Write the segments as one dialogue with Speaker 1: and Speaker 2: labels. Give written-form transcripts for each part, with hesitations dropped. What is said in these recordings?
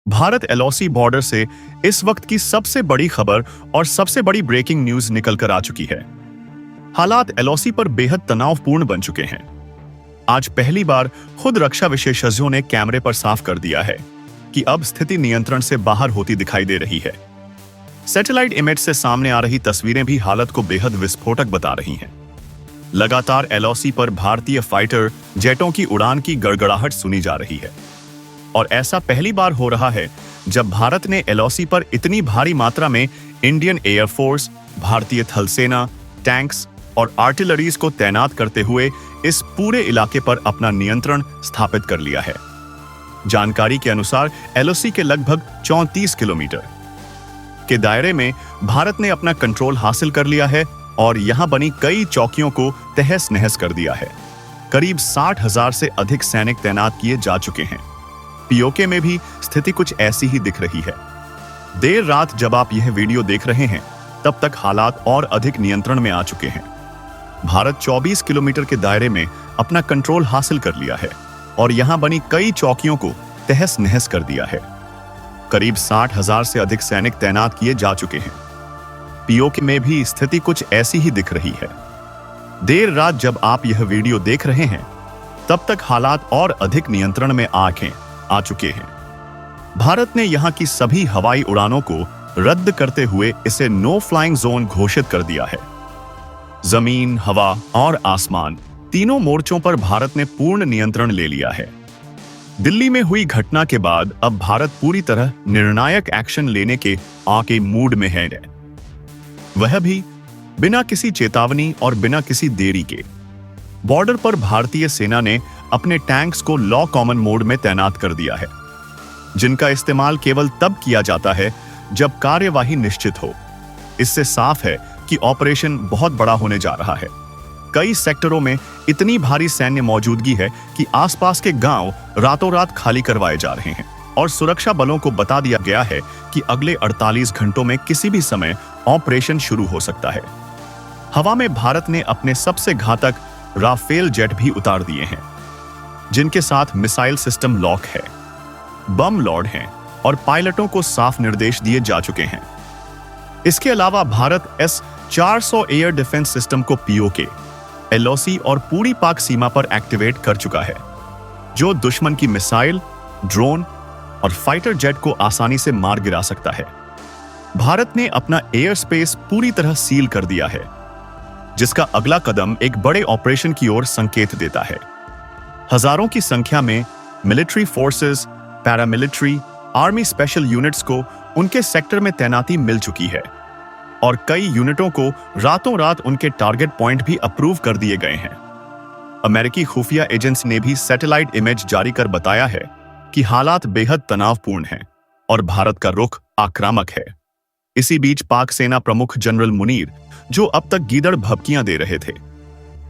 Speaker 1: Bharat LOC border से इस वक्त की सबसे बड़ी खबर और सबसे बड़ी ब्रेकिंग न्यूज निकल कर आ चुकी है। हालात एलओसी पर बेहद तनावपूर्ण बन चुके हैं। आज पहली बार खुद रक्षा विशेषज्ञों ने कैमरे पर साफ कर दिया है कि अब स्थिति नियंत्रण से बाहर होती दिखाई दे रही है। सैटेलाइट इमेज से सामने आ रही तस्वीरें भी हालत को बेहद विस्फोटक बता रही हैं। लगातार एलओसी पर भारतीय फाइटर जेटों की उड़ान की गड़गड़ाहट सुनी जा रही है और ऐसा पहली बार हो रहा है जब भारत ने एलओसी पर इतनी भारी मात्रा में इंडियन एयरफोर्स, भारतीय थल सेना, टैंक्स और आर्टिलरीज को तैनात करते हुए इस पूरे इलाके पर अपना नियंत्रण स्थापित कर लिया है। जानकारी के अनुसार एलओसी के लगभग 34 किलोमीटर के दायरे में भारत ने अपना कंट्रोल हासिल कर लिया है और यहां बनी कई चौकियों को तहस नहस कर दिया है। करीब 60,000 से अधिक सैनिक तैनात किए जा चुके हैं। पीओके में भी स्थिति कुछ ऐसी ही दिख रही है। देर रात जब आप यह वीडियो देख रहे हैं तब तक हालात और अधिक नियंत्रण में आ चुके हैं। भारत 24 किलोमीटर के दायरे में अपना कंट्रोल हासिल कर लिया है और यहां बनी कई चौकियों को तहस नहस कर दिया है। करीब 60,000 से अधिक सैनिक तैनात किए जा चुके हैं। पीओके में भी स्थिति कुछ ऐसी ही दिख रही है। देर रात जब आप यह वीडियो देख रहे हैं तब तक हालात और अधिक नियंत्रण में आ चुके हैं। भारत ने यहां की सभी हवाई उड़ानों को रद्द करते हुए इसे नो फ्लाइंग जोन घोषित कर दिया है। जमीन, हवा और आसमान तीनों मोर्चों पर भारत ने पूर्ण नियंत्रण ले लिया है। दिल्ली में हुई घटना के बाद अब भारत पूरी तरह निर्णायक एक्शन लेने के आके मूड में है, वह भी बिना किसी चेतावनी और बिना किसी देरी के। बॉर्डर पर भारतीय सेना ने अपने टैंक्स को लॉ कॉमन मोड में तैनात कर दिया है, जिनका इस्तेमाल केवल तब किया जाता है जब कार्यवाही निश्चित हो। इससे साफ है कि ऑपरेशन बहुत बड़ा होने जा रहा है। कई सेक्टरों में इतनी भारी सैन्य मौजूदगी है कि आसपास के गांव रातों रात खाली करवाए जा रहे हैं और सुरक्षा बलों को बता दिया गया है कि अगले 48 घंटों में किसी भी समय ऑपरेशन शुरू हो सकता है। हवा में भारत ने अपने सबसे घातक राफेल जेट भी उतार दिए हैं, जिनके साथ मिसाइल सिस्टम लॉक है, बम लॉर्ड हैं और पायलटों को साफ निर्देश दिए जा चुके हैं। इसके अलावा Bharat S-400 air defence system को पीओके, एलओसी और पूरी पाक सीमा पर एक्टिवेट कर चुका है, जो दुश्मन की मिसाइल, ड्रोन और फाइटर जेट को आसानी से मार गिरा सकता है। भारत ने अपना एयर स्पेस पूरी तरह सील कर दिया है, जिसका अगला कदम एक बड़े ऑपरेशन की ओर संकेत देता है। हजारों की संख्या में military forces, paramilitary, army special units को उनके सेक्टर में तैनाती मिल चुकी है और कई यूनिटों को रातों रात उनके टारगेट पॉइंट भी अप्रूव कर दिए गए हैं। अमेरिकी खुफिया एजेंसी ने भी सैटेलाइट इमेज जारी कर बताया है कि हालात बेहद तनावपूर्ण हैं और भारत का रुख आक्रामक है। इसी बीच पाक सेना प्रमुख जनरल मुनीर, जो अब तक गीदड़ भभकियां दे रहे थे,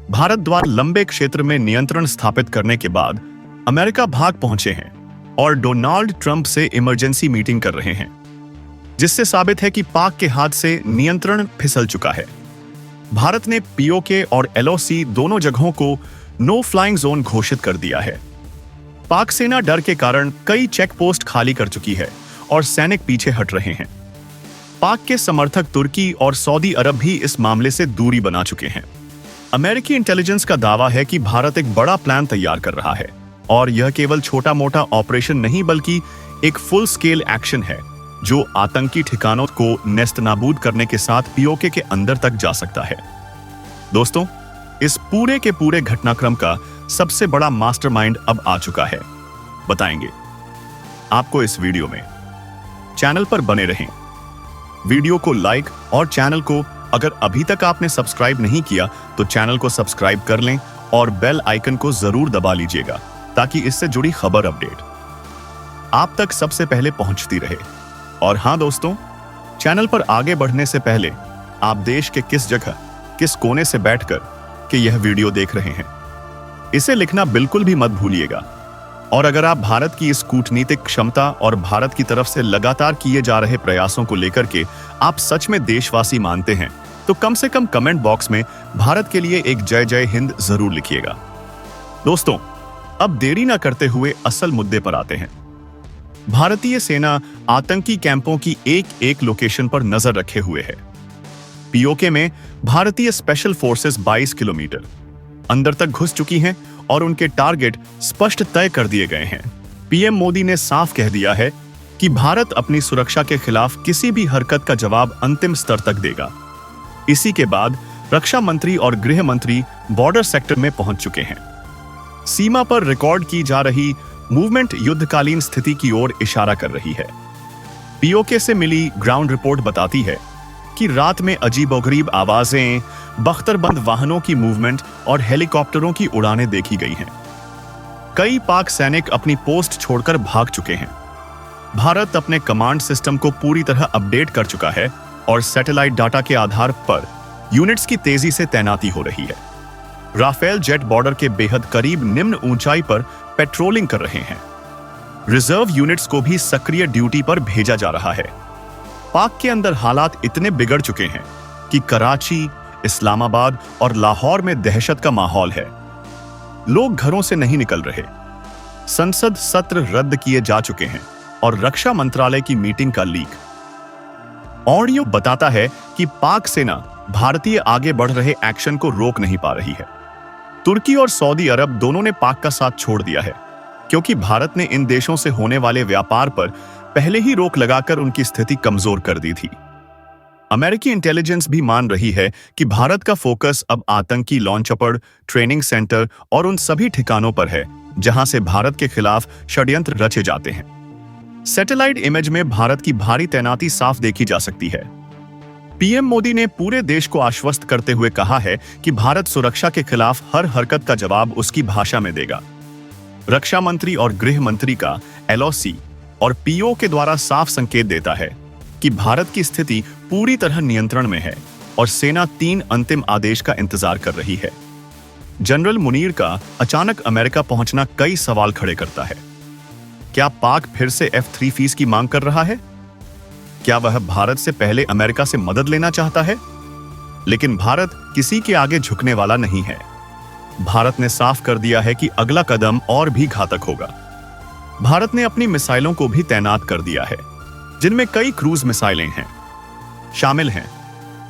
Speaker 1: भारत द्वारा लंबे क्षेत्र में नियंत्रण स्थापित करने के बाद अमेरिका भाग पहुंचे हैं और डोनाल्ड ट्रंप से इमरजेंसी मीटिंग कर रहे हैं, जिससे साबित है कि पाक के हाथ से नियंत्रण फिसल चुका है। भारत ने पीओके और एलओसी दोनों जगहों को नो फ्लाइंग जोन घोषित कर दिया है। पाक सेना डर के कारण कई चेक पोस्ट खाली कर चुकी है और सैनिक पीछे हट रहे हैं। पाक के समर्थक तुर्की और सऊदी अरब भी इस मामले से दूरी बना चुके हैं। अमेरिकी इंटेलिजेंस का दावा है कि भारत एक बड़ा प्लान तैयार कर रहा है और यह केवल छोटा मोटा ऑपरेशन नहीं बल्कि एक फुल स्केल एक्शन है, जो आतंकी ठिकानों को नेस्तनाबूद करने के साथ पीओके के अंदर तक जा सकता है। दोस्तों, इस पूरे के पूरे घटनाक्रम का सबसे बड़ा मास्टरमाइंड अब आ चुका है, बताएंगे आपको इस वीडियो में। चैनल पर बने रहें, वीडियो को लाइक और चैनल को अगर अभी तक आपने सब्सक्राइब नहीं किया तो चैनल को सब्सक्राइब कर लें और बेल आइकन को जरूर दबा लीजिएगा ताकि इससे जुड़ी खबर अपडेट आप तक सबसे पहले पहुंचती रहे। और हां दोस्तों, चैनल पर आगे बढ़ने से पहले आप देश के किस जगह, किस कोने से बैठकर के यह वीडियो देख रहे हैं, इसे लिखना बिल्कुल भी मत भूलिएगा। और अगर आप भारत की इस कूटनीतिक क्षमता और भारत की तरफ से लगातार किए जा रहे प्रयासों को लेकर के आप सच में देशवासी मानते हैं तो कम से कम कमेंट बॉक्स में भारत के लिए एक जय जय हिंद जरूर लिखिएगा। दोस्तों, अब देरी ना करते हुए असल मुद्दे पर आते हैं। भारतीय सेना आतंकी कैंपों की एक एक लोकेशन पर नजर रखे हुए है। पीओके में भारतीय स्पेशल फोर्सेस 22 किलोमीटर अंदर तक घुस चुकी हैं और उनके टारगेट स्पष्ट तय कर दिए गए हैं। पीएम मोदी ने साफ कह दिया है कि भारत अपनी सुरक्षा के खिलाफ किसी भी हरकत का जवाब अंतिम स्तर तक देगा। इसी के बाद रक्षा मंत्री और गृह मंत्री बॉर्डर सेक्टर में पहुंच चुके हैं। सीमा पर रिकॉर्ड की जा रही मूवमेंट युद्धकालीन स्थिति की ओर इशारा कर रही है। पीओके से मिली ग्राउंड रिपोर्ट बताती है कि रात में अजीबोगरीब आवाजें, बख्तरबंद वाहनों की मूवमेंट और हेलीकॉप्टरों की उड़ानें देखी गई हैं। कई पाक सैनिक अपनी पोस्ट छोड़कर भाग चुके हैं। भारत अपने कमांड सिस्टम को पूरी तरह अपडेट कर चुका है और सैटेलाइट डाटा के आधार पर यूनिट्स की तेजी से तैनाती हो रही है। राफेल जेट बॉर्डर के बेहद करीब निम्न ऊंचाई पर पेट्रोलिंग कर रहे हैं। रिजर्व यूनिट्स को भी सक्रिय ड्यूटी पर भेजा जा रहा है। पाक के अंदर हालात इतने बिगड़ चुके हैं कि कराची, इस्लामाबाद और लाहौर में दहशत का माहौल है। लोग घरों से नहीं निकल रहे। संसद सत्र रद्द किए जा चुके हैं और रक्षा मंत्रालय की मीटिंग का लीक ऑडियो बताता है कि पाक सेना भारतीय आगे बढ़ रहे एक्शन को रोक नहीं पा रही है। तुर्की और सऊदी अरब दोनों ने पाक का साथ छोड़ दिया है क्योंकि भारत ने इन देशों से होने वाले व्यापार पर पहले ही रोक लगाकर उनकी स्थिति कमजोर कर दी थी। अमेरिकी इंटेलिजेंस भी मान रही है कि भारत का फोकस अब आतंकी लॉन्चअपड़, ट्रेनिंग सेंटर और उन सभी ठिकानों पर है जहां से भारत के खिलाफ षड्यंत्र रचे जाते हैं। सैटेलाइट इमेज में भारत की भारी तैनाती साफ देखी जा सकती है। पीएम मोदी ने पूरे देश को आश्वस्त करते हुए कहा है कि भारत सुरक्षा के खिलाफ हर हरकत का जवाब उसकी भाषा में देगा। रक्षा मंत्री और गृह मंत्री का एलओसी और पीओ के द्वारा साफ संकेत देता है कि भारत की स्थिति पूरी तरह नियंत्रण में है और सेना 3 अंतिम आदेश का इंतजार कर रही है। जनरल मुनीर का अचानक अमेरिका पहुंचना कई सवाल खड़े करता है। क्या पाक फिर से F-3 फीस की मांग कर रहा है? क्या वह भारत से पहले अमेरिका से मदद लेना चाहता है? लेकिन भारत किसी के आगे झुकने वाला नहीं है। भारत ने साफ कर दिया है कि अगला कदम और भी घातक होगा। भारत ने अपनी मिसाइलों को भी तैनात कर दिया है, जिनमें कई क्रूज मिसाइलें हैं शामिल हैं।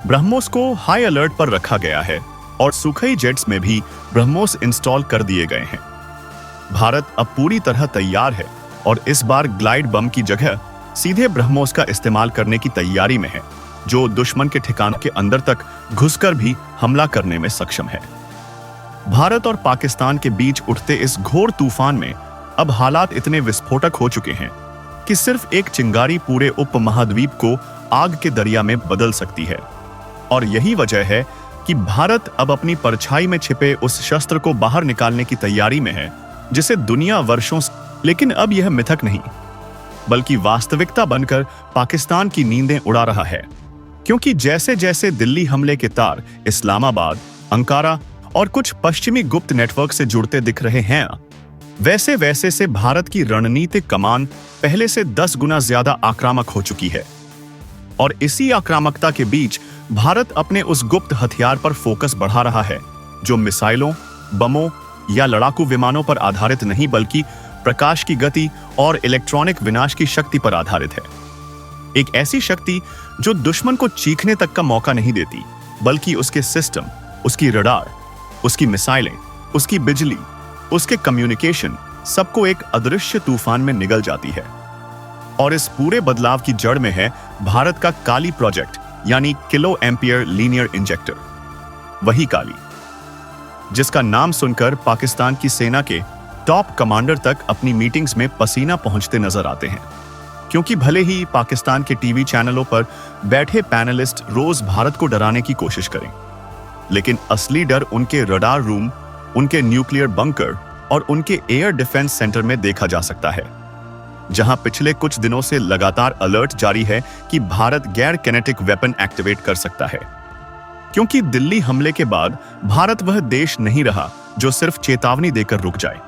Speaker 1: ब्रह्मोस को हाई अलर्ट पर रखा गया है और सुखोई जेट्स में भी ब्रह्मोस इंस्टॉल कर दिए गए हैं। भारत अब पूरी तरह तैयार है और इस बार ग्लाइड बम की जगह सीधे ब्रह्मोस का इस्तेमाल करने की तैयारी में है, जो दुश्मन के ठिकानों के अंदर तक घुसकर भी हमला करने में सक्षम है। भारत और पाकिस्तान के बीच उठते इस घोर तूफान में अब हालात इतने विस्फोटक हो चुके हैं कि सिर्फ एक चिंगारी पूरे उपमहाद्वीप को आग के दरिया में बदल सकती है। और यही वजह है कि भारत अब अपनी परछाई में छिपे उस शस्त्र को बाहर निकालने की तैयारी में है जिसे दुनिया वर्षों से, लेकिन अब यह मिथक नहीं बल्कि वास्तविकता बनकर पाकिस्तान की नींदें उड़ा रहा है। क्योंकि जैसे जैसे दिल्ली हमले के तार इस्लामाबाद, अंकारा और कुछ पश्चिमी गुप्त नेटवर्क से जुड़ते दिख रहे हैं, वैसे वैसे से भारत की रणनीतिक कमान पहले से 10 गुना ज्यादा आक्रामक हो चुकी है। और इसी आक्रामकता के बीच भारत अपने उस गुप्त हथियार पर फोकस बढ़ा रहा है जो मिसाइलों, बमों या लड़ाकू विमानों पर आधारित नहीं बल्कि प्रकाश की गति और इलेक्ट्रॉनिक विनाश की शक्ति पर आधारित है। एक ऐसी शक्ति जो दुश्मन को चीखने तक का मौका नहीं देती, बल्कि उसके सिस्टम, उसकी रडार, उसकी मिसाइलें, उसकी बिजली, उसके कम्युनिकेशन सबको एक अदृश्य तूफान में निगल जाती है। और इस पूरे बदलाव की जड़ में है भारत का काली प्रोजेक्ट, यानी किलो एम्पियर लीनियर इंजेक्टर। वही काली जिसका नाम सुनकर पाकिस्तान की सेना के टॉप कमांडर तक अपनी मीटिंग्स में पसीना पहुंचते नजर आते हैं। क्योंकि भले ही पाकिस्तान के टीवी चैनलों पर बैठे पैनलिस्ट रोज भारत को डराने की कोशिश करें, लेकिन असली डर उनके रडार रूम, उनके न्यूक्लियर बंकर और उनके एयर डिफेंस सेंटर में देखा जा सकता है, जहां पिछले कुछ दिनों से लगातार अलर्ट जारी है कि भारत गैर किनेटिक वेपन एक्टिवेट कर सकता है। क्योंकि दिल्ली हमले के बाद भारत वह देश नहीं रहा जो सिर्फ चेतावनी देकर रुक जाए,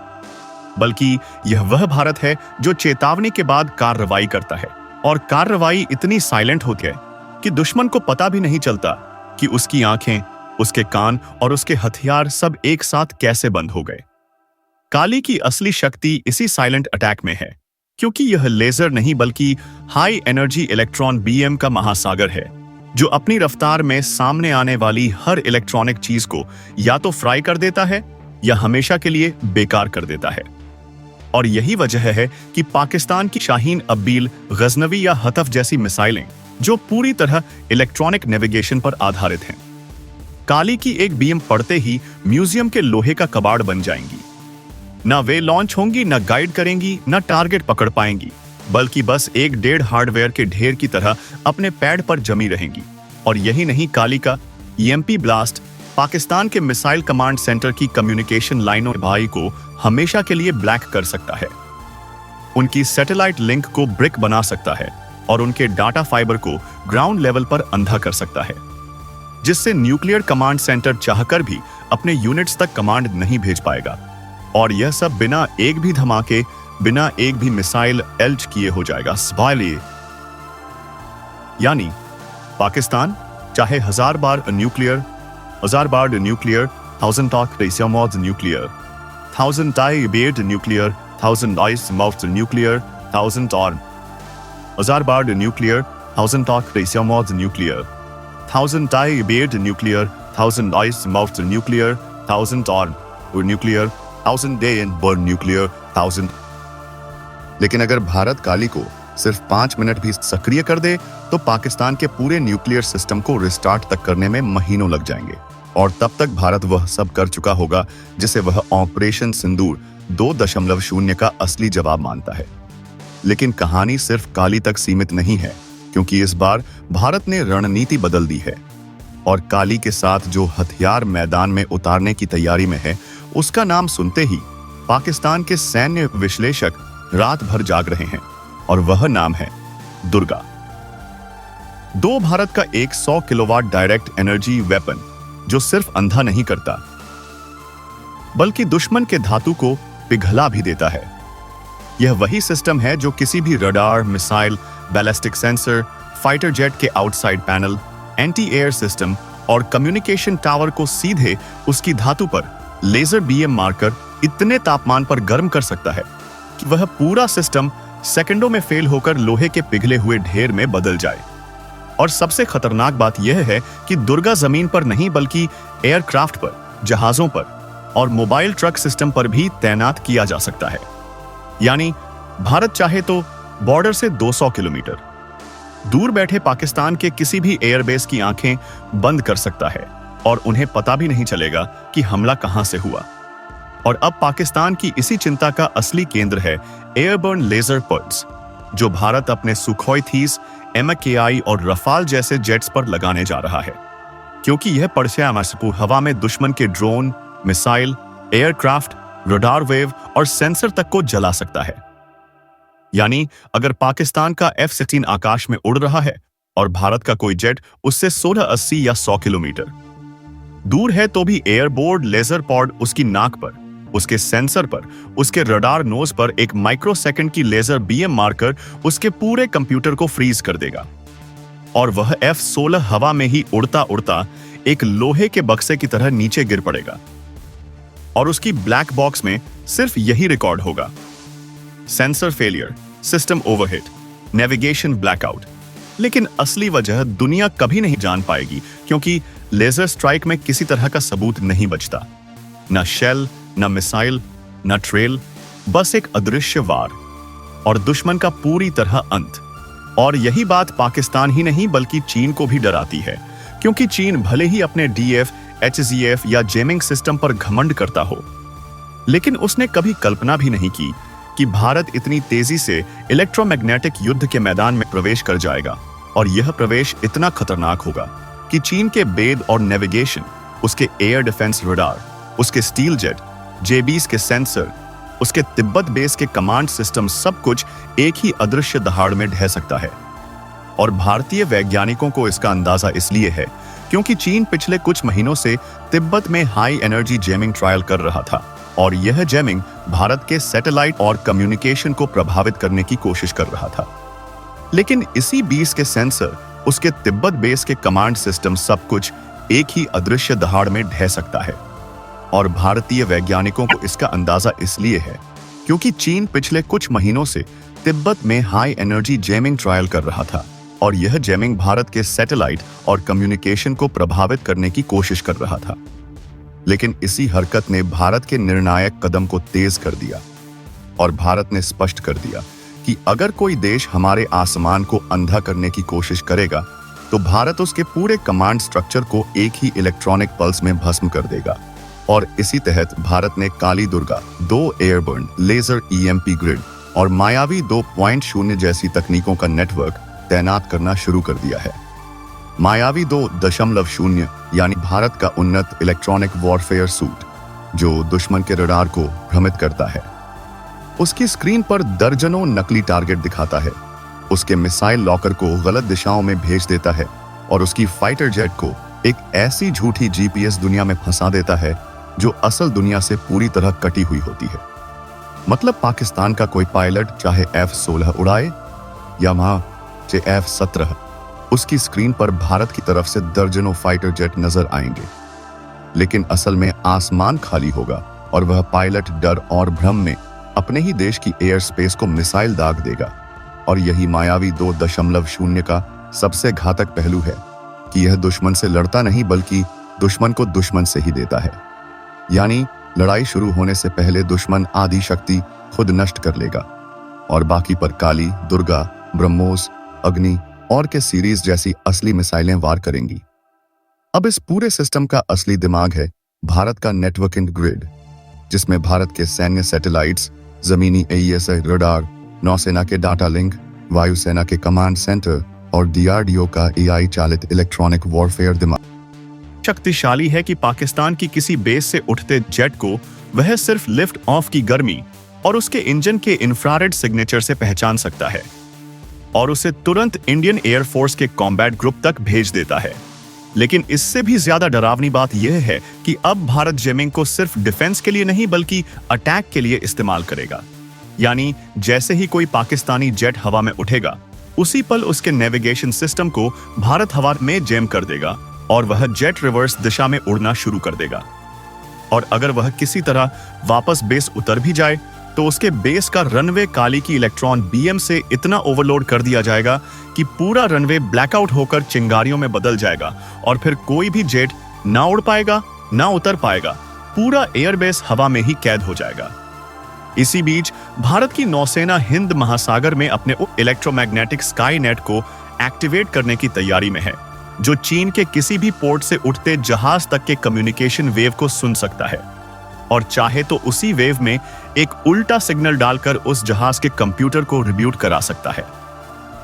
Speaker 1: बल्कि यह वह भारत है जो चेतावनी के बाद कार्रवाई करता है। और कार्रवाई इतनी साइलेंट होती है कि दुश्मन को पता भी नहीं चलता कि उसकी आंखें, उसके कान और उसके हथियार सब एक साथ कैसे बंद हो गए। काली की असली शक्ति इसी साइलेंट अटैक में है। क्योंकि यह लेजर नहीं बल्कि हाई एनर्जी इलेक्ट्रॉन बीएम का महासागर है, जो अपनी रफ्तार में सामने आने वाली हर इलेक्ट्रॉनिक चीज को या तो फ्राई कर देता है या हमेशा के लिए बेकार कर देता है। और यही वजह है कि पाकिस्तान की शाहीन अब्बील, गजनवी या हतफ जैसी मिसाइलें, जो पूरी तरह इलेक्ट्रॉनिक नेविगेशन पर आधारित हैं, काली की एक बीम पड़ते ही म्यूजियम के लोहे का कबाड़ बन जाएंगी। ना वे लॉन्च होंगी, ना गाइड करेंगी, ना टारगेट पकड़ पाएंगी, बल्कि बस एक डेढ़ हार्डवेयर के ढेर की तरह अपने पैड पर जमी रहेंगी। और यही नहीं, काली का ईएमपी ब्लास्ट पाकिस्तान के मिसाइल कमांड सेंटर की कम्युनिकेशन लाइनों भाई को हमेशा के लिए ब्लैक कर सकता है, उनकी सैटेलाइट लिंक को ब्रिक बना सकता है और उनके डाटा फाइबर को ग्राउंड लेवल पर अंधा कर सकता है, जिससे न्यूक्लियर कमांड सेंटर चाहकर भी अपने यूनिट्स तक कमांड नहीं भेज पाएगा। और यह सब बिना एक भी धमाके, बिना एक भी मिसाइल एल्च किए हो जाएगा। यानी पाकिस्तान चाहे 1000 बार nuclear, 1000 talk ratio mods nuclear, 1000 die beard nuclear, 1000 ice mouth nuclear, 1000 or 1000 bar nuclear, 1000 talk ratio mods nuclear, 1000 die beard nuclear, 1000 ice mouth nuclear, 1000 or nuclear, 1000 day in burn nuclear, 1000। लेकिन अगर भारत काली को सिर्फ 5 minute भी सक्रिय कर दे तो पाकिस्तान के पूरे न्यूक्लियर सिस्टम को रिस्टार्ट तक करने में महीनों लग जाएंगे। और तब तक भारत वह सब कर चुका होगा जिसे वह ऑपरेशन सिंदूर 2.0 का असली जवाब मानता है। लेकिन कहानी सिर्फ काली तक सीमित नहीं है, क्योंकि इस बार भारत ने रणनीति बदल दी है और काली के साथ जो हथियार मैदान में उतारने की तैयारी में है, उसका नाम सुनते ही पाकिस्तान के सैन्य विश्लेषक रात भर जाग रहे हैं, और वह नाम है दुर्गा। दो भारत का एक 100 किलोवाट डायरेक्ट एनर्जी वेपन, जो सिर्फ अंधा नहीं करता बल्कि दुश्मन के धातु को पिघला भी देता है। यह वही सिस्टम है जो किसी भी radar, missile, ballistic sensor, fighter jet के outside panel, anti air system और कम्युनिकेशन टावर को सीधे उसकी धातु पर लेजर बीएम मारकर इतने तापमान पर गर्म कर सकता है कि वह पूरा सिस्टम सेकंडों में फेल होकर लोहे के पिघले हुए ढेर में बदल जाए। और सबसे खतरनाक बात यह है कि दुर्गा जमीन पर नहीं बल्कि एयरक्राफ्ट पर, जहाजों पर और मोबाइल ट्रक सिस्टम पर भी तैनात किया जा सकता है। यानी भारत चाहे तो बॉर्डर से 200 किलोमीटर दूर बैठे पाकिस्तान के किसी भी एयरबेस की आंखें बंद कर सकता है और उन्हें पता भी नहीं चलेगा कि हमला कहां से हुआ। और अब पाकिस्तान की इसी चिंता का असली केंद्र है एयरबर्न लेजर पॉड्स, जो भारत अपने सुखोई 30, MKI और रफाल जैसे जेट्स पर लगाने जा रहा है, क्योंकि यह पड़छाया हवा में दुश्मन के drone, missile, aircraft, radar wave और सेंसर तक को जला सकता है। यानी अगर पाकिस्तान का F-16 आकाश में उड़ रहा है और भारत का कोई जेट उससे 16, 80 या 100 किलोमीटर दूर है, तो भी एयरबोर्ड लेजर पॉड उसकी नाक पर, उसके सेंसर पर, उसके रडार नोज पर एक माइक्रोसेकंड की लेजर बीएम मारकर उसके पूरे कंप्यूटर को फ्रीज कर देगा और वह F-16 हवा में ही उड़ता उड़ता एक लोहे के बक्से की तरह नीचे गिर पड़ेगा और उसकी ब्लैक बॉक्स में सिर्फ यही रिकॉर्ड होगा: sensor failure, system overheat, navigation blackout. लेकिन असली वजह दुनिया कभी नहीं जान पाएगी, क्योंकि लेजर स्ट्राइक में किसी तरह का सबूत नहीं बचता, न शेल, न मिसाइल, न ट्रेल, बस एक अदृश्य वार और दुश्मन का पूरी तरह अंत। और यही बात पाकिस्तान ही नहीं बल्कि चीन को भी डराती है, क्योंकि चीन भले ही अपने DF, HZF या जेमिंग सिस्टम पर घमंड करता हो, लेकिन उसने कभी कल्पना भी नहीं की कि भारत इतनी तेजी से इलेक्ट्रोमैग्नेटिक युद्ध के मैदान में प्रवेश कर जाएगा। और यह प्रवेश इतना खतरनाक होगा कि चीन के बेद और नेविगेशन, उसके एयर डिफेंस रडार, उसके स्टील जेट, J-20 के सेंसर, उसके तिब्बत बेस के कमांड सिस्टम, सब कुछ एक ही अदृश्य दहाड़ में ढह सकता है। और भारतीय वैज्ञानिकों को इसका अंदाजा इसलिए है क्योंकि चीन पिछले कुछ महीनों से तिब्बत में हाई एनर्जी जैमिंग ट्रायल कर रहा था, और यह जैमिंग भारत के सैटेलाइट और कम्युनिकेशन को प्रभावित करने की कोशिश कर रहा था। लेकिन इसी 20 के सेंसर, उसके तिब्बत बेस के कमांड सिस्टम, सब कुछ एक ही अदृश्य दहाड़ में ढह सकता है। और भारतीय वैज्ञानिकों को इसका अंदाजा इसलिए है क्योंकि चीन पिछले कुछ महीनों से तिब्बत में हाई एनर्जी जैमिंग ट्रायल कर रहा था और यह जैमिंग भारत के सैटेलाइट और कम्युनिकेशन को प्रभावित करने की कोशिश कर रहा था। लेकिन इसी हरकत ने भारत के निर्णायक कदम को तेज कर दिया और भारत ने स्पष्ट कर दिया कि अगर कोई देश हमारे आसमान को अंधा करने की कोशिश करेगा तो भारत उसके पूरे कमांड स्ट्रक्चर को एक ही इलेक्ट्रॉनिक पल्स में भस्म कर देगा। और इसी तहत भारत ने Kali Durga, 2 airborne laser EMP grid और मायावी 2.0 जैसी तकनीकों का नेटवर्क तैनात करना शुरू कर दिया है। मायावी 2.0 यानी भारत का उन्नत इलेक्ट्रॉनिक वॉरफेयर सूट, जो दुश्मन के रडार को भ्रमित करता है। उसकी स्क्रीन पर दर्जनों नकली टारगेट दिखाता है, उसके मिसाइल लॉकर को गलत दिशाओं में भेज देता है और उसकी फाइटर जेट को एक ऐसी झूठी जीपीएस दुनिया में फंसा देता है जो असल दुनिया से पूरी तरह कटी हुई होती है। मतलब पाकिस्तान का कोई पायलट चाहे F-16 उड़ाए या चाहे F-17, उसकी स्क्रीन पर भारत की तरफ से दर्जनों फाइटर जेट नजर आएंगे, लेकिन असल में आसमान खाली होगा और वह पायलट डर और भ्रम में अपने ही देश की एयर स्पेस को मिसाइल दाग देगा। और यही मायावी 2.0 का सबसे घातक पहलू है कि यह दुश्मन से लड़ता नहीं बल्कि दुश्मन को दुश्मन से ही देता है। यानी लड़ाई शुरू होने से पहले दुश्मन आधी शक्ति खुद नष्ट कर लेगा और बाकी पर काली, दुर्गा, ब्रह्मोस, अग्नि और के सीरीज जैसी असली मिसाइलें वार करेंगी। अब इस पूरे सिस्टम का असली दिमाग है भारत का नेटवर्किंग ग्रिड, जिसमें भारत के सैन्य सैटेलाइट्स, जमीनी AESA रडार, नौसेना के डाटा लिंक, वायुसेना के कमांड सेंटर और DRDO का AI चालित इलेक्ट्रॉनिक वॉरफेयर दिमाग
Speaker 2: शक्तिशाली है कि पाकिस्तान की किसी बेस से उठते जेट को वह सिर्फ लिफ्ट ऑफ की गर्मी और उसके इंजन के इंफ्रारेड सिग्नेचर से पहचान सकता है और उसे तुरंत इंडियन एयरफोर्स के कॉम्बैट ग्रुप तक भेज देता है। लेकिन इससे भी ज्यादा डरावनी बात यह है कि अब भारत जैमिंग को सिर्फ डिफेंस के लिए नहीं बल्कि अटैक के लिए इस्तेमाल करेगा। यानी जैसे ही कोई पाकिस्तानी जेट हवा में उठेगा, उसी पल उसके नेविगेशन सिस्टम को भारत हवा में जैम कर देगा और वह जेट रिवर्स दिशा में उड़ना शुरू कर देगा। और अगर वह किसी तरह वापस बेस उतर भी जाए तो उसके बेस का रनवे काली की इलेक्ट्रॉन बीएम से इतना ओवरलोड कर दिया जाएगा कि पूरा रनवे ब्लैकआउट होकर चिंगारियों में बदल जाएगा और फिर कोई भी जेट ना उड़ पाएगा ना उतर पाएगा, पूरा एयरबेस हवा में ही कैद हो जाएगा। इसी बीच भारत की नौसेना हिंद महासागर में अपने इलेक्ट्रोमैग्नेटिक स्काई नेट को एक्टिवेट करने की तैयारी में है, जो चीन के किसी भी पोर्ट से उठते जहाज तक के कम्युनिकेशन वेव को सुन सकता है और चाहे तो उसी वेव में एक उल्टा सिग्नल डालकर उस जहाज के कंप्यूटर को रिब्यूट करा सकता है।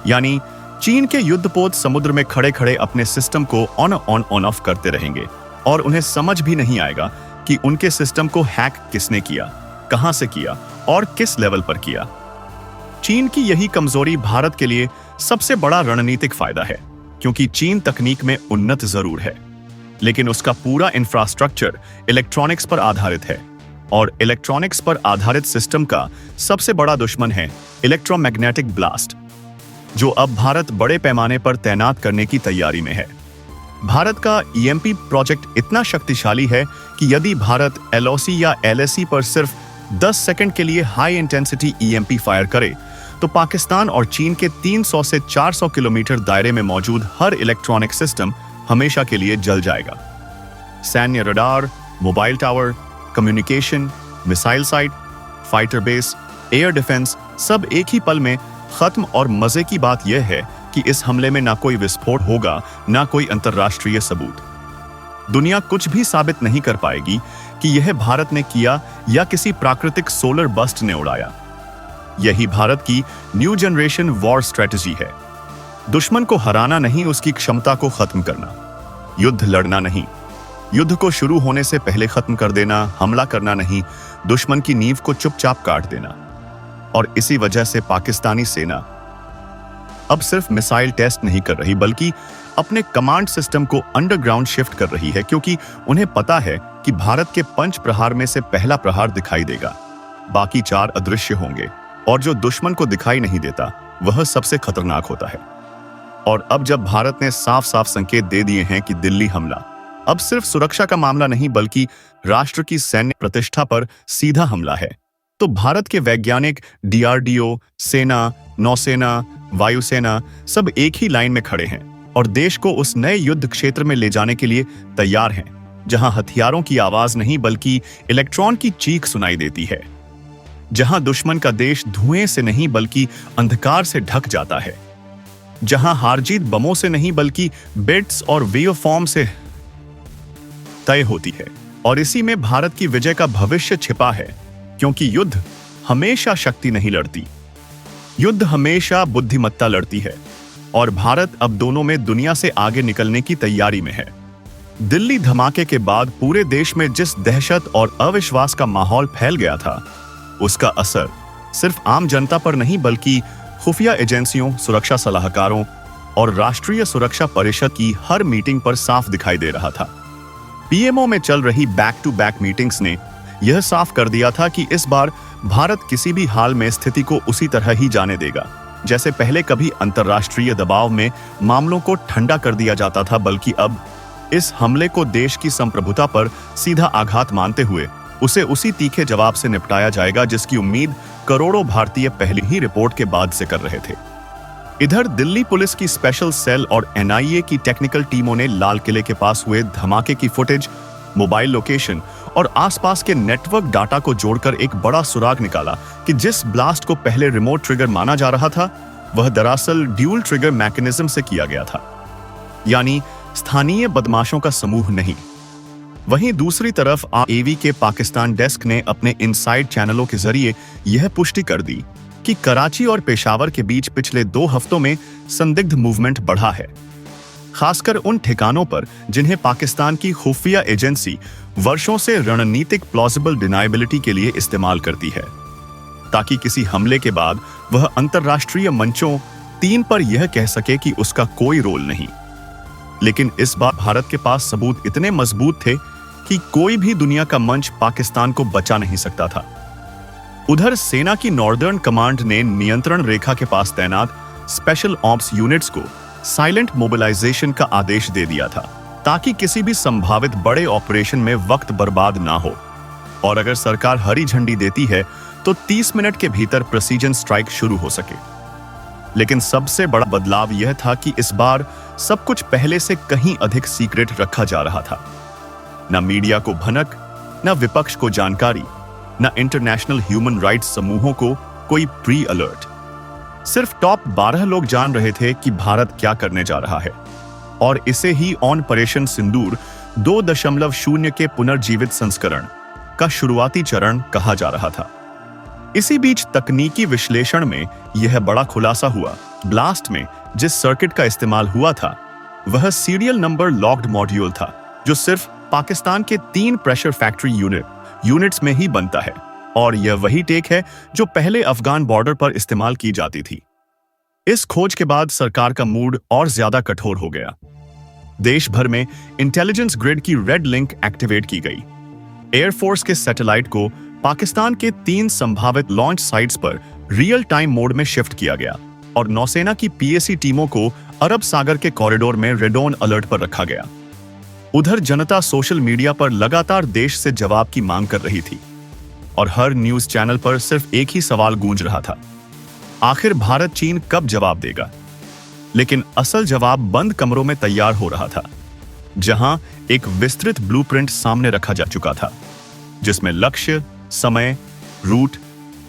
Speaker 2: यानी चीन के युद्धपोत समुद्र में खड़े खड़े अपने सिस्टम को ऑन ऑफ करते रहेंगे और उन्हें समझ भी नहीं आएगा कि उनके सिस्टम को हैक किसने किया, कहां से किया और किस लेवल पर किया। चीन की यही कमजोरी भारत के लिए सबसे बड़ा रणनीतिक फायदा है, क्योंकि चीन तकनीक में उन्नत जरूर है, लेकिन उसका पूरा इंफ्रास्ट्रक्चर इलेक्ट्रॉनिक्स पर आधारित है और इलेक्ट्रॉनिक्स पर आधारित सिस्टम का सबसे बड़ा दुश्मन है इलेक्ट्रोमैग्नेटिक ब्लास्ट, जो अब भारत बड़े पैमाने पर तैनात करने की तैयारी में है। भारत का ईएमपी प्रोजेक्ट इतना शक्तिशाली है कि यदि भारत LOC या LSC पर सिर्फ 10 सेकंड के लिए हाई इंटेंसिटी ईएमपी फायर करे तो पाकिस्तान और चीन के 300 से 400 किलोमीटर दायरे में मौजूद हर इलेक्ट्रॉनिक सिस्टम हमेशा के लिए जल जाएगा। सैन्य radar, mobile tower, communication, missile site, fighter base, air defence सब एक ही पल में खत्म। और मजे की बात यह है कि इस हमले में ना कोई विस्फोट होगा, ना कोई अंतरराष्ट्रीय सबूत। दुनिया कुछ भी साबित नहीं कर पाएगी कि यह भारत ने किया या किसी प्राकृतिक सोलर बस्ट ने उड़ाया। यही भारत की न्यू जनरेशन वॉर स्ट्रेटजी है। दुश्मन को हराना नहीं, उसकी क्षमता को खत्म करना। युद्ध लड़ना नहीं, युद्ध को शुरू होने से पहले खत्म कर देना। हमला करना नहीं, दुश्मन की नींव को चुपचाप काट देना। और इसी वजह से पाकिस्तानी सेना अब सिर्फ मिसाइल टेस्ट नहीं कर रही, बल्कि अपने कमांड सिस्टम को अंडरग्राउंड शिफ्ट कर रही है, क्योंकि उन्हें पता है कि भारत के पंच प्रहार में से पहला प्रहार दिखाई देगा, बाकी 4 अदृश्य होंगे और जो दुश्मन को दिखाई नहीं देता वह सबसे खतरनाक होता है। और अब जब भारत ने साफ साफ संकेत दे दिए हैं कि दिल्ली हमला अब सिर्फ सुरक्षा का मामला नहीं बल्कि राष्ट्र की सैन्य प्रतिष्ठा पर सीधा हमला है,
Speaker 1: तो भारत के वैज्ञानिक, डीआरडीओ, सेना, नौसेना, वायुसेना सब एक ही लाइन में खड़े हैं और देश को उस नए युद्ध क्षेत्र में ले जाने के लिए तैयार हैं, जहां हथियारों की आवाज नहीं बल्कि इलेक्ट्रॉन की चीख सुनाई देती है, जहां दुश्मन का देश धुएं से नहीं बल्कि अंधकार से ढक जाता है, जहां हार जीत बमों से नहीं बल्कि बिट्स और वेवफॉर्म से तय होती है। और इसी में भारत की विजय का भविष्य छिपा है, क्योंकि युद्ध हमेशा शक्ति नहीं लड़ती, युद्ध हमेशा बुद्धिमत्ता लड़ती है और भारत अब दोनों में दुनिया से आगे निकलने की तैयारी में है। दिल्ली धमाके के बाद पूरे देश में जिस दहशत और अविश्वास का माहौल फैल गया था, उसका असर सिर्फ आम जनता पर नहीं बल्कि खुफिया एजेंसियों, सुरक्षा सलाहकारों और राष्ट्रीय सुरक्षा परिषद की हर मीटिंग पर साफ दिखाई दे रहा था। पीएमओ में चल रही बैक टू बैक मीटिंग्स ने यह साफ कर दिया था कि इस बार भारत किसी भी हाल में स्थिति को उसी तरह ही जाने देगा जैसे पहले कभी अंतर्राष्ट्रीय दबाव में मामलों को ठंडा कर दिया जाता था, बल्कि अब इस हमले को देश की संप्रभुता पर सीधा आघात मानते हुए उसे उसी तीखे जवाब से निपटाया जाएगा जिसकी उम्मीद करोड़ों भारतीय पहली ही रिपोर्ट के बाद से कर रहे थे। इधर दिल्ली पुलिस की स्पेशल सेल और एनआईए की टेक्निकल टीमों ने लाल किले के पास हुए धमाके की फुटेज, मोबाइल लोकेशन और आसपास के नेटवर्क डाटा को जोड़कर एक बड़ा सुराग निकाला कि जिस ब्लास्ट को पहले रिमोट ट्रिगर माना जा रहा था, वह दरअसल ड्यूल ट्रिगर मैकेनिज्म से किया गया था, यानी स्थानीय बदमाशों का समूह नहीं। वहीं दूसरी तरफ आईएवी के पाकिस्तान डेस्क ने अपने इनसाइड चैनलों के जरिए यह पुष्टि कर दी कि कराची और पेशावर के बीच पिछले 2 हफ्तों में संदिग्ध मूवमेंट बढ़ा है, खासकर उन ठिकानों पर जिन्हें पाकिस्तान की खुफिया एजेंसी वर्षों से रणनीतिक प्लॉजिबल डिनायबिलिटी के लिए इस्तेमाल करती है, ताकि किसी हमले के बाद वह अंतर्राष्ट्रीय मंचों 3 पर यह कह सके कि उसका कोई रोल नहीं। लेकिन इस बार भारत के पास सबूत इतने मजबूत थे कि कोई भी दुनिया का मंच पाकिस्तान को बचा नहीं सकता था। उधर सेना की नॉर्दर्न कमांड ने नियंत्रण रेखा के पास तैनात स्पेशल ऑप्स यूनिट्स को साइलेंट मोबिलाइजेशन का आदेश दे दिया था, ताकि किसी भी संभावित बड़े ऑपरेशन में वक्त बर्बाद ना हो। और अगर सरकार हरी झंडी देती है तो 30 मिनट के भीतर प्रिसीजन स्ट्राइक शुरू हो सके। लेकिन सबसे बड़ा बदलाव यह था कि इस बार सब कुछ पहले से कहीं अधिक सीक्रेट रखा जा रहा था। न मीडिया को भनक, न विपक्ष को जानकारी, न इंटरनेशनल ह्यूमन राइट्स समूहों को कोई प्री अलर्ट। सिर्फ टॉप 12 लोग जान रहे थे कि भारत क्या करने जा रहा है, और इसे ही ऑपरेशन सिंदूर 2.0 के पुनर्जीवित संस्करण का शुरुआती चरण कहा जा रहा था। इसी बीच तकनीकी विश्लेषण में यह बड़ा खुलासा हुआ। ब्लास्ट में जिस सर्किट का इस्तेमाल हुआ था वह सीरियल नंबर लॉक्ड मॉड्यूल था, जो सिर्फ पाकिस्तान के 3 प्रेशर फैक्ट्री यूनिट्स में ही बनता है, और यह वही टेक है जो पहले अफगान बॉर्डर पर इस्तेमाल की जाती थी। इस खोज के बाद सरकार का मूड और ज्यादा कठोर हो गया। देश भर में इंटेलिजेंस ग्रिड की रेड लिंक एक्टिवेट की गई। एयरफोर्स के सैटेलाइट को पाकिस्तान के 3 संभावित लॉन्च साइट्स पर रियल टाइम मोड में शिफ्ट किया गया, और नौसेना की पीएसी टीमों को अरब सागर के कॉरिडोर में रेड ऑन अलर्ट पर रखा गया। उधर जनता सोशल मीडिया पर लगातार देश से जवाब की मांग कर रही थी, और हर न्यूज चैनल पर सिर्फ एक ही सवाल गूंज रहा था, आखिर भारत चीन कब जवाब देगा। लेकिन असल जवाब बंद कमरों में तैयार हो रहा था, जहां एक विस्तृत ब्लूप्रिंट सामने रखा जा चुका था, जिसमें लक्ष्य, समय, route,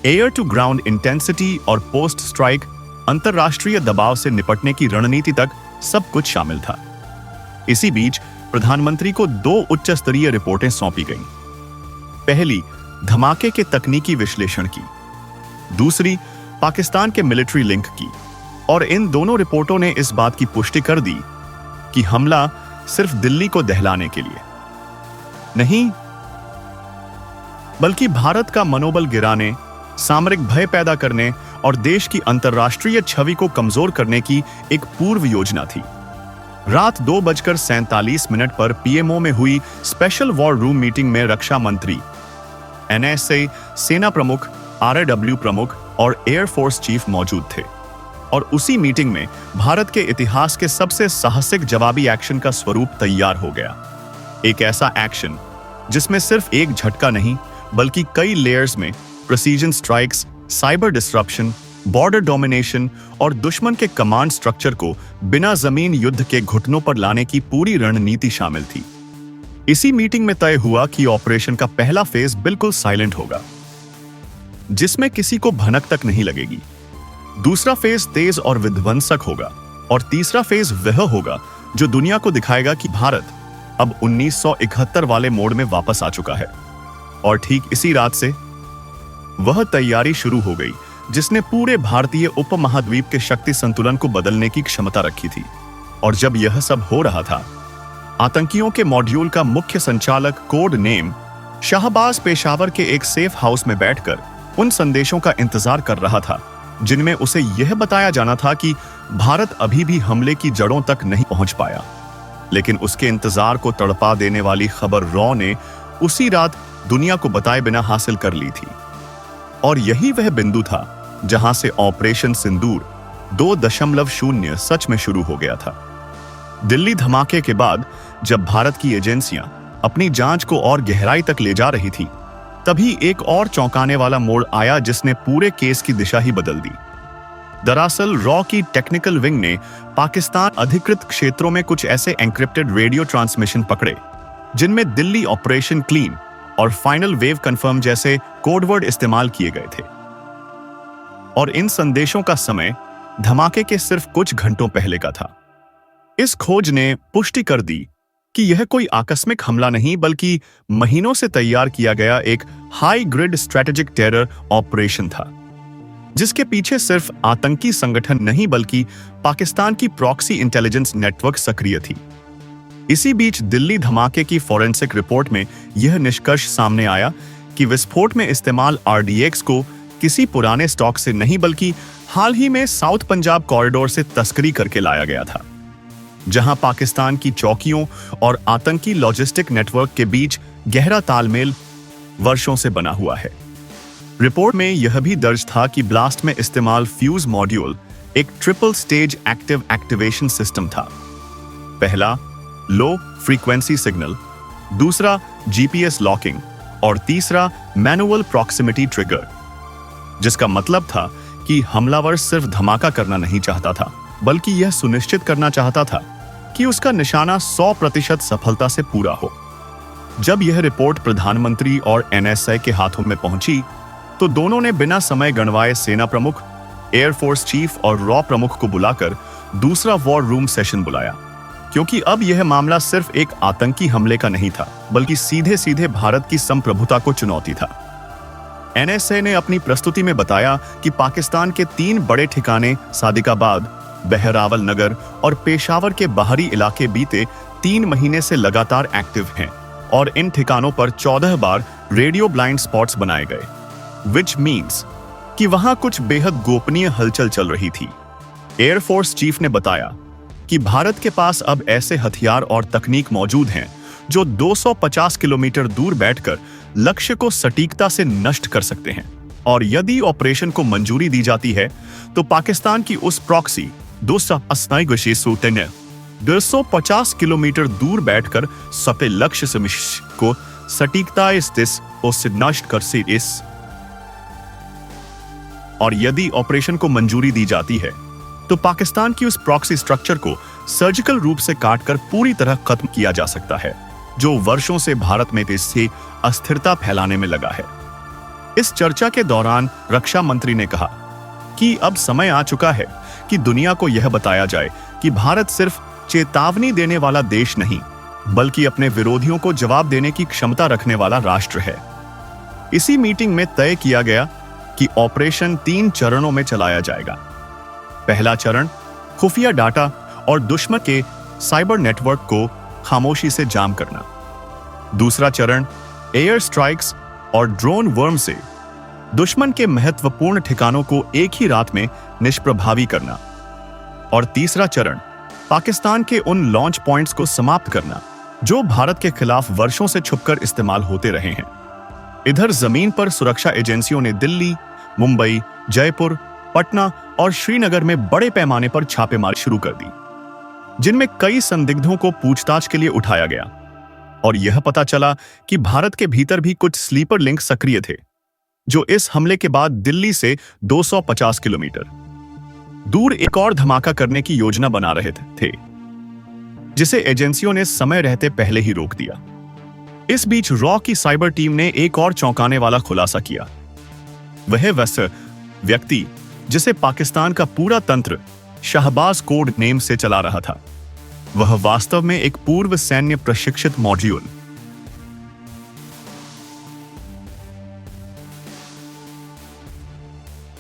Speaker 1: air to ground intensity और पोस्ट स्ट्राइक अंतरराष्ट्रीय दबाव से निपटने की रणनीति तक सब कुछ शामिल था। इसी बीच प्रधानमंत्री को 2 उच्च स्तरीय रिपोर्टें सौंपी गईं। पहली धमाके के तकनीकी विश्लेषण की, दूसरी पाकिस्तान के मिलिट्री लिंक की, और इन दोनों रिपोर्टों ने इस बात की पुष्टि कर दी कि हमला सिर्फ दिल्ली को दहलाने के लिए नहीं, बल्कि भारत का मनोबल गिराने, सामरिक भय पैदा करने और देश की अंतर्राष्ट्रीय छवि को कमजोर करने की एक पूर्व योजना थी। रात 2:47 पर पीएमओ में हुई स्पेशल वॉर रूम मीटिंग में रक्षा मंत्री, एनएसए, सेना प्रमुख, आरएडब्ल्यू प्रमुख और एयरफोर्स चीफ मौजूद थे, और उसी मीटिंग में भारत के इतिहास के सबसे साहसिक जवाबी एक्शन का स्वरूप तैयार हो गया। एक ऐसा एक्शन जिसमें सिर्फ एक झटका नहीं बल्कि कई लेयर्स में precision strikes, cyber disruption, border domination और दुश्मन के कमांड स्ट्रक्चर को बिना जमीन युद्ध के घुटनों पर लाने की पूरी रणनीति शामिल थी। इसी मीटिंग में तय हुआ कि ऑपरेशन का पहला फेज बिल्कुल साइलेंट होगा, जिसमें किसी को भनक तक नहीं लगेगी। दूसरा फेज तेज और विध्वंसक होगा और तीसरा फेज वह होगा जो दुनिया को दिखाएगा कि भारत अब 1971 वाले मोड में वापस आ चुका है। और ठीक इसी रात से वह तैयारी शुरू हो गई जिसने पूरे भारतीय उपमहाद्वीप के शक्ति संतुलन को बदलने की क्षमता रखी थी। और जब यह सब हो रहा था, आतंकियों के मॉड्यूल का मुख्य संचालक कोड नेम शाहबाज पेशावर के एक सेफ हाउस में बैठकर उन संदेशों का इंतजार कर रहा था जिनमें उसे यह बताया जाना था कि भारत अभी भी हमले की जड़ों तक नहीं पहुंच पाया। लेकिन उसके इंतजार को तड़पा देने वाली खबर रॉ ने उसी रात दुनिया को बताए बिना हासिल कर ली थी। और यही वह बिंदु था जहां से ऑपरेशन सिंदूर 2.0 सच में शुरू हो गया था। दिल्ली धमाके के बाद जब भारत की एजेंसियां अपनी जांच को और गहराई तक ले जा रही थी, तभी एक और चौंकाने वाला मोड़ आया जिसने पूरे केस की दिशा ही बदल दी। दरअसल रॉ की टेक्निकल विंग ने पाकिस्तान अधिकृत क्षेत्रों में कुछ ऐसे एन्क्रिप्टेड रेडियो ट्रांसमिशन पकड़े जिनमें दिल्ली ऑपरेशन क्लीन और फाइनल वेव कंफर्म जैसे कोडवर्ड इस्तेमाल किए गए थे। और इन संदेशों का समय धमाके के सिर्फ कुछ घंटों पहले का था। इस खोज ने पुष्टि कर दी कि यह कोई आकस्मिक हमला नहीं बल्कि महीनों से तैयार किया गया एक high grid strategic terror operation था, जिसके पीछे सिर्फ आतंकी संगठन नहीं बल्कि पाकिस्तान की प्रॉक्सी इंटेलिजेंस नेटवर्क सक्रिय थी। इसी बीच दिल्ली धमाके की फॉरेंसिक रिपोर्ट में यह निष्कर्ष सामने आया कि विस्फोट में इस्तेमाल RDX को किसी पुराने स्टॉक से नहीं बल्कि हाल ही में साउथ पंजाब कॉरिडोर से तस्करी करके लाया गया था, जहां पाकिस्तान की चौकियों और आतंकी लॉजिस्टिक नेटवर्क के बीच गहरा तालमेल वर्षों से बना हुआ है। रिपोर्ट में यह भी दर्ज था कि ब्लास्ट में इस्तेमाल फ्यूज मॉड्यूल एक triple stage active activation system था। पहला लो फ्रीक्वेंसी सिग्नल, दूसरा GPS लॉकिंग और तीसरा मैनुअल प्रॉक्सिमिटी ट्रिगर, जिसका मतलब था कि हमलावर सिर्फ धमाका करना नहीं चाहता था बल्कि यह सुनिश्चित करना चाहता था कि उसका निशाना 100% सफलता से पूरा हो। जब यह रिपोर्ट प्रधानमंत्री और NSA के हाथों में पहुंची तो दोनों ने बिना समय गंवाए सेना प्रमुख, एयरफोर्स चीफ और रॉ प्रमुख को बुलाकर दूसरा वॉर रूम सेशन बुलाया, क्योंकि अब यह मामला सिर्फ एक आतंकी हमले का नहीं था बल्कि सीधे सीधे भारत की संप्रभुता को चुनौती था। NSA ने अपनी प्रस्तुति में बताया कि पाकिस्तान के 3 बड़े ठिकाने सादिकाबाद, बहरावल नगर और पेशावर के बाहरी इलाके बीते 3 महीने से लगातार एक्टिव हैं और इन ठिकानों पर 14 बार रेडियो ब्लाइंड स्पॉट्स बनाए गए, विच मीन्स कि वहां कुछ बेहद गोपनीय हलचल चल रही थी। एयरफोर्स चीफ ने बताया कि भारत के पास अब ऐसे हथियार और तकनीक मौजूद हैं जो 250 किलोमीटर दूर बैठकर लक्ष्य को सटीकता से नष्ट कर सकते हैं, और यदि ऑपरेशन को मंजूरी दी जाती है तो पाकिस्तान की उस प्रॉक्सी 250 किलोमीटर दूर बैठकर सपे लक्ष्य से को सटीकता से नष्ट कर से इस और यदि ऑपरेशन को मंजूरी दी जाती है तो पाकिस्तान की उस प्रॉक्सी स्ट्रक्चर को सर्जिकल रूप से काटकर पूरी तरह खत्म किया जा सकता है, जो वर्षों से भारत में इससे अस्थिरता फैलाने में लगा है। इस चर्चा के दौरान रक्षा मंत्री ने कहा कि अब समय आ चुका है कि दुनिया को यह बताया जाए कि भारत सिर्फ चेतावनी देने वाला देश नहीं बल्कि अपने विरोधियों को जवाब देने की क्षमता रखने वाला राष्ट्र है। इसी मीटिंग में तय किया गया कि ऑपरेशन 3 चरणों में चलाया जाएगा। पहला चरण खुफिया डाटा और दुश्मन के साइबर नेटवर्क को खामोशी से जाम करना। दूसरा चरण एयर स्ट्राइक्स और ड्रोन वर्म से दुश्मन के महत्वपूर्ण ठिकानों को एक ही रात में निष्प्रभावी करना। और तीसरा चरण पाकिस्तान के उन लॉन्च पॉइंट्स को समाप्त करना जो भारत के खिलाफ वर्षों से छुपकर इस्तेमाल होते रहे हैं। इधर जमीन पर सुरक्षा एजेंसियों ने दिल्ली, मुंबई, जयपुर, पटना और श्रीनगर में बड़े पैमाने पर छापेमारी शुरू कर दी, जिनमें कई संदिग्धों को पूछताछ के लिए उठाया गया और यह पता चला कि भारत के भीतर भी कुछ स्लीपर लिंक सक्रिय थे। जो इस हमले के बाद दिल्ली से 250 किलोमीटर दूर एक और धमाका करने की योजना बना रहे थे, जिसे एजेंसियों ने समय रहते पहले ही रोक दिया। इस बीच रॉ की साइबर टीम ने एक और चौंकाने वाला खुलासा किया। वह व्यक्ति जिसे पाकिस्तान का पूरा तंत्र शहबाज कोड नेम से चला रहा था, वह वास्तव में एक पूर्व सैन्य प्रशिक्षित मॉड्यूल